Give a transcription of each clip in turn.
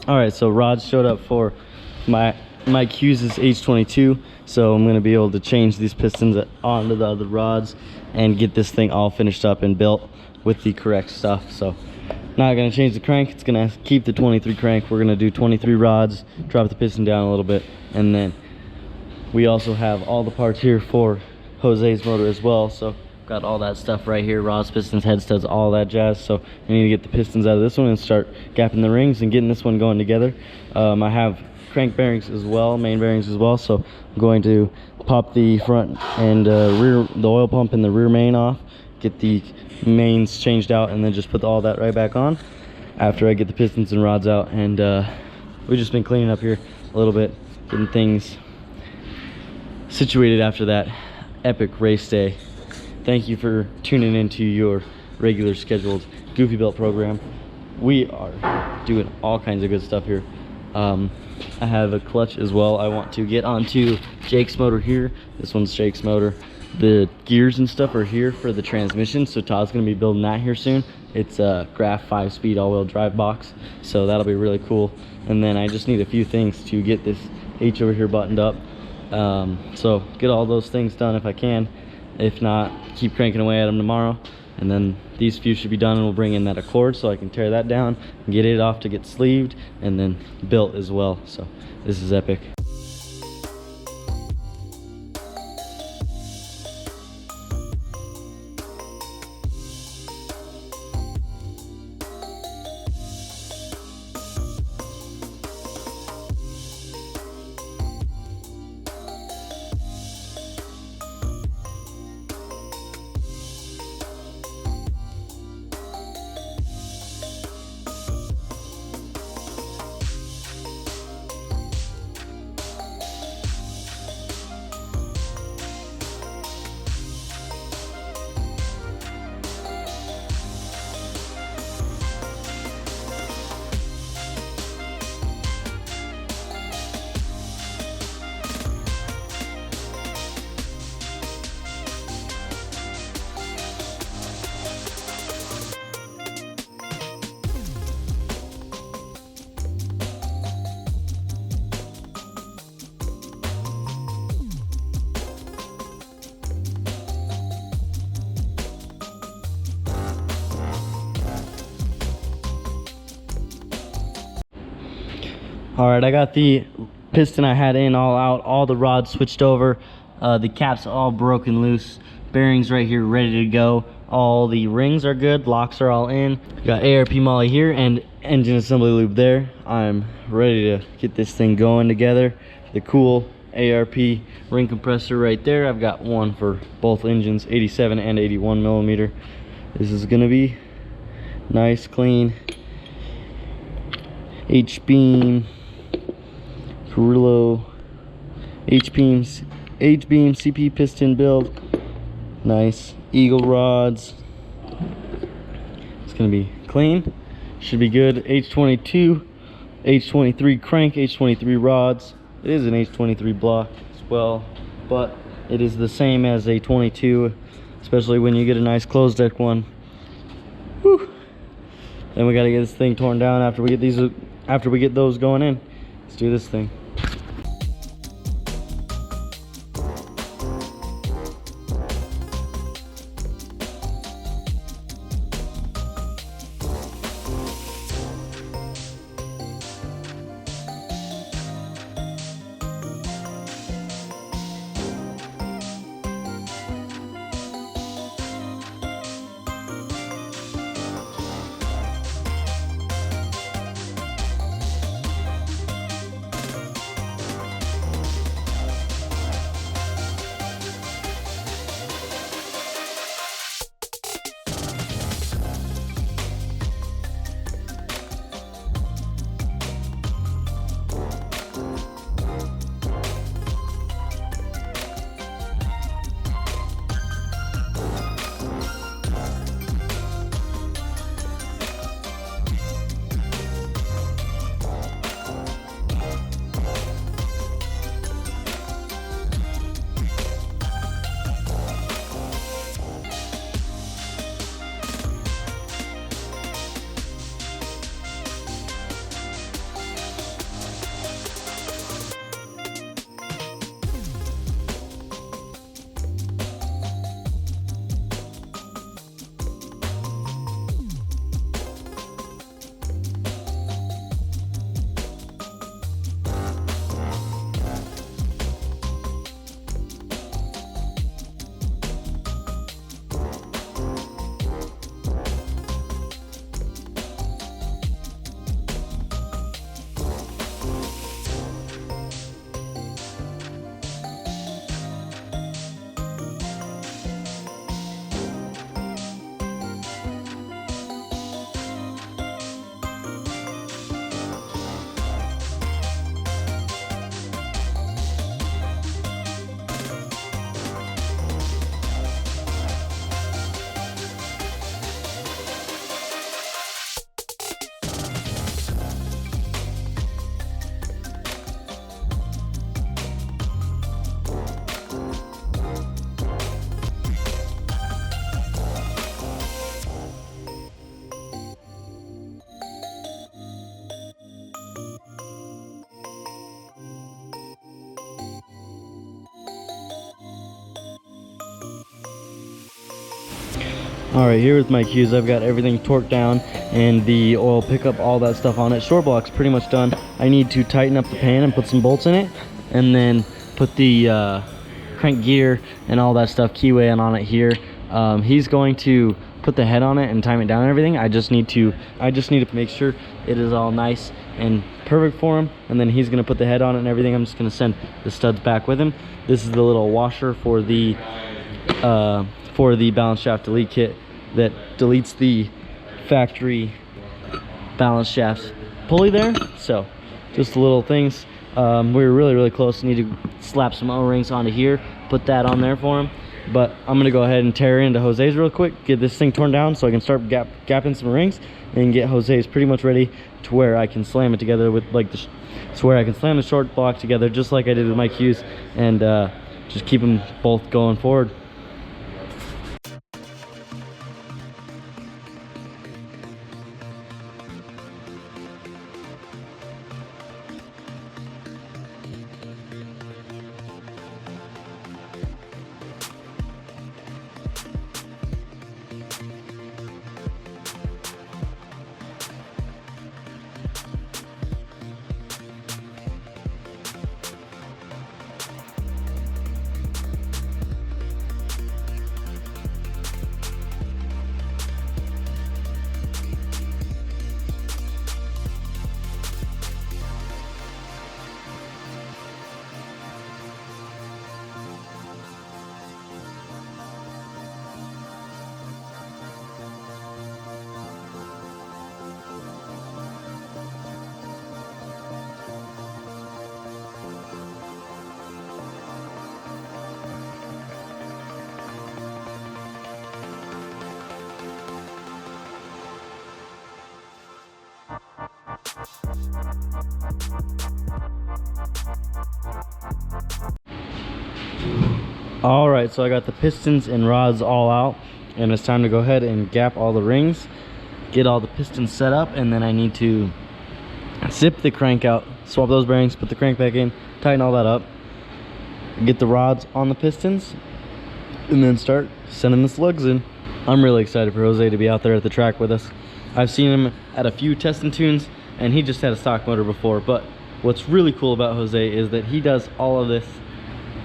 All right, so rods showed up for my Hughes H22, so I'm gonna be able to change these pistons onto the other rods and get this thing all finished up and built with the correct stuff. So not gonna change the crank, it's gonna keep the 23 crank. We're gonna do 23 rods, drop the piston down a little bit, and then we also have all the parts here for Jose's motor as well. So got all that stuff right here, rods, pistons, head studs, all that jazz. So I need to get the pistons out of this one and start gapping the rings and getting this one going together. I have crank bearings as well, main bearings as well, so I'm going to pop the front and the oil pump and the rear main off, get the mains changed out, and then just put all that right back on after I get the pistons and rods out. And we've just been cleaning up here a little bit, getting things situated after that epic race day. Thank you for tuning into your regular scheduled GoofyBuilt program. We are doing all kinds of good stuff here. I have a clutch as well. I want to get onto Jake's motor here. This one's Jake's motor. The gears and stuff are here for the transmission, so Todd's gonna be building that here soon. It's a Graf 5-speed all-wheel drive box, so that'll be really cool. And then I just need a few things to get this H over here buttoned up. So get all those things done if I can. If not, keep cranking away at them tomorrow, and then these few should be done, and we'll bring in that Accord so I can tear that down and get it off to get sleeved and then built as well. So this is epic. All right, I got the piston I had in all out, all the rods switched over, the caps all broken loose, bearings right here ready to go, all the rings are good, locks are all in, got ARP molly here and engine assembly lube there. I'm ready to get this thing going together. The cool ARP ring compressor right there, I've got one for both engines, 87 and 81 millimeter. This is gonna be nice, clean H-beam Carrillo H-beam CP piston build. Nice eagle rods. It's gonna be clean, should be good. H22 H23 crank, H23 rods. It is an H23 block as well, but it is the same as a 22, especially when you get a nice closed deck one. Whew. Then we got to get this thing torn down after we get those going in. Let's do this thing. All right, here with my cues, I've got everything torqued down and the oil pickup, all that stuff on it. Short block's pretty much done. I need to tighten up the pan and put some bolts in it, and then put the crank gear and all that stuff, keyway on it here. He's going to put the head on it and time it down and everything. I just need to make sure it is all nice and perfect for him, and then he's gonna put the head on it and everything. I'm just gonna send the studs back with him. This is the little washer for the balance shaft delete kit that deletes the factory balance shaft pulley there. So just the little things. We were really close. Need to slap some O-rings onto here, put that on there for him. But I'm gonna go ahead and tear into Jose's real quick, get this thing torn down so I can start gapping some rings, and get Jose's pretty much ready to where I can slam it together with like the so where I can slam the short block together just like I did with my cues, and just keep them both going forward. All right, so I got the pistons and rods all out, and it's time to go ahead and gap all the rings, get all the pistons set up, and then I need to zip the crank out, swap those bearings, put the crank back in, tighten all that up, get the rods on the pistons, and then start sending the slugs in. I'm really excited for Jose to be out there at the track with us. I've seen him at a few testing tunes, and he just had a stock motor before, but what's really cool about Jose is that he does all of this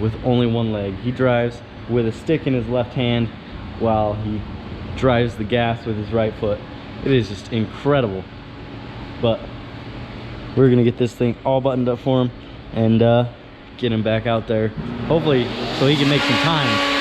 with only one leg. He drives with a stick in his left hand while he drives the gas with his right foot. It is just incredible. But we're gonna get this thing all buttoned up for him and get him back out there, hopefully so he can make some time.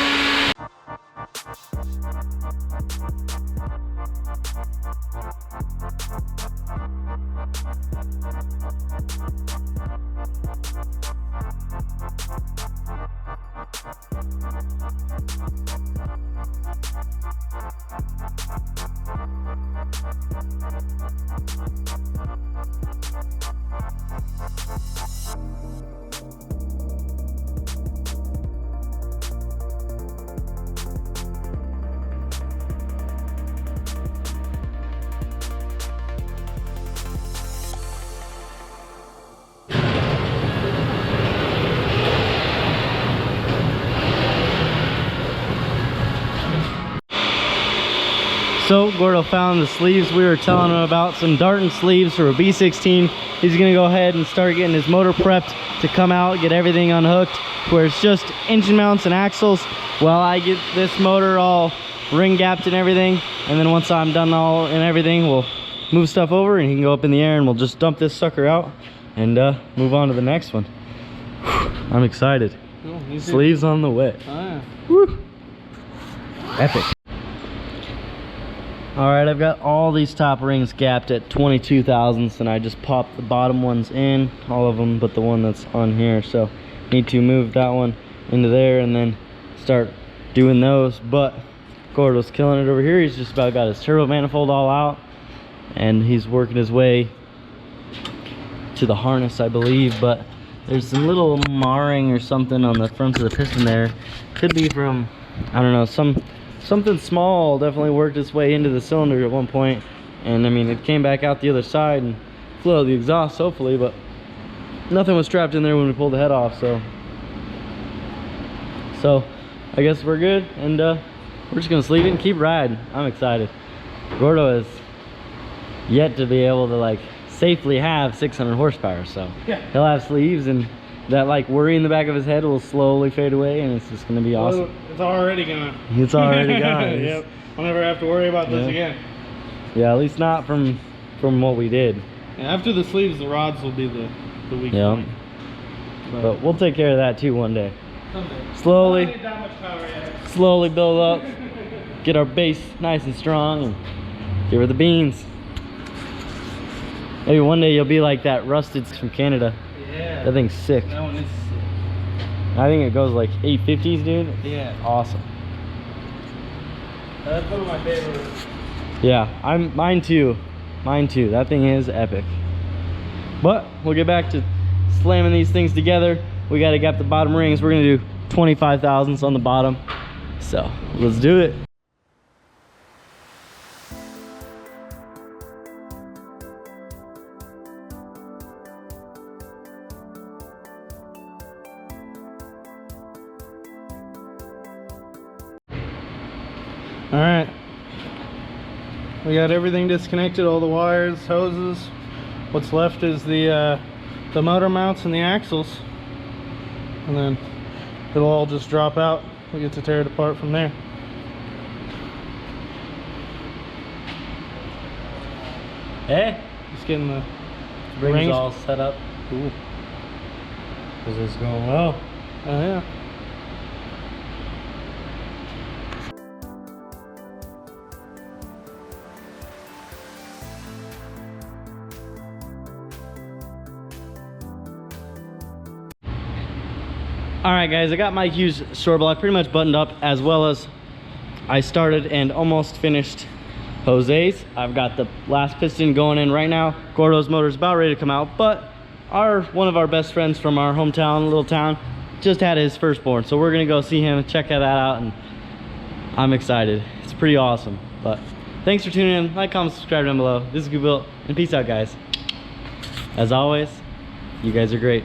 So Gordo found the sleeves we were telling him about, some Darton sleeves for a B16. He's gonna go ahead and start getting his motor prepped to come out, get everything unhooked, where it's just engine mounts and axles while I get this motor all ring gapped and everything. And then once I'm done all and everything, we'll move stuff over and he can go up in the air, and we'll just dump this sucker out and move on to the next one. I'm excited. Oh, sleeves on the way. Oh, yeah. Woo. Epic. All right, I've got all these top rings gapped at 22 thousandths, and I just popped the bottom ones in, all of them but the one that's on here. So need to move that one into there and then start doing those. But Gordo's killing it over here. He's just about got his turbo manifold all out, and he's working his way to the harness, I believe. But there's some little marring or something on the front of the piston there. Could be from, I don't know, something small. Definitely worked its way into the cylinder at one point, and I mean it came back out the other side and flew out the exhaust hopefully, but nothing was trapped in there when we pulled the head off. So I guess we're good, and we're just gonna sleeve it and keep riding. I'm excited. Gordo is yet to be able to like safely have 600 horsepower, so yeah, he'll have sleeves, and that like worry in the back of his head will slowly fade away, and it's just gonna be awesome. Well, it's already gone. It's already gone. Yep. I'll never have to worry about this again. Yeah, at least not from what we did. Yeah, after the sleeves, the rods will be the weak point. But we'll take care of that too one day. Someday. Slowly, Don't need that much power yet. slowly build up, get our base nice and strong, and give her the beans. Maybe one day you'll be like that rusted from Canada. Yeah. That thing's sick. That one is sick. I think it goes like 850s, dude. Yeah. Awesome. That's one of my favorites. Yeah, mine too. Mine too. That thing is epic. But we'll get back to slamming these things together. We gotta get the bottom rings. We're gonna do 25 thousandths on the bottom. So let's do it. All right. We got everything disconnected, all the wires, hoses. What's left is the motor mounts and the axles. And then it'll all just drop out. We get to tear it apart from there. Hey, Just getting the rings all set up. Cool. This is going well. Oh yeah. All right, guys, I got my Q's short block pretty much buttoned up, as well as I started and almost finished Jose's. I've got the last piston going in right now. Gordo's motor's about ready to come out, but one of our best friends from our hometown, little town, just had his firstborn, so we're gonna go see him and check that out, and I'm excited. It's pretty awesome. But thanks for tuning in. Like, comment, subscribe down below. This is GoofyBuilt, and peace out, guys. As always, you guys are great.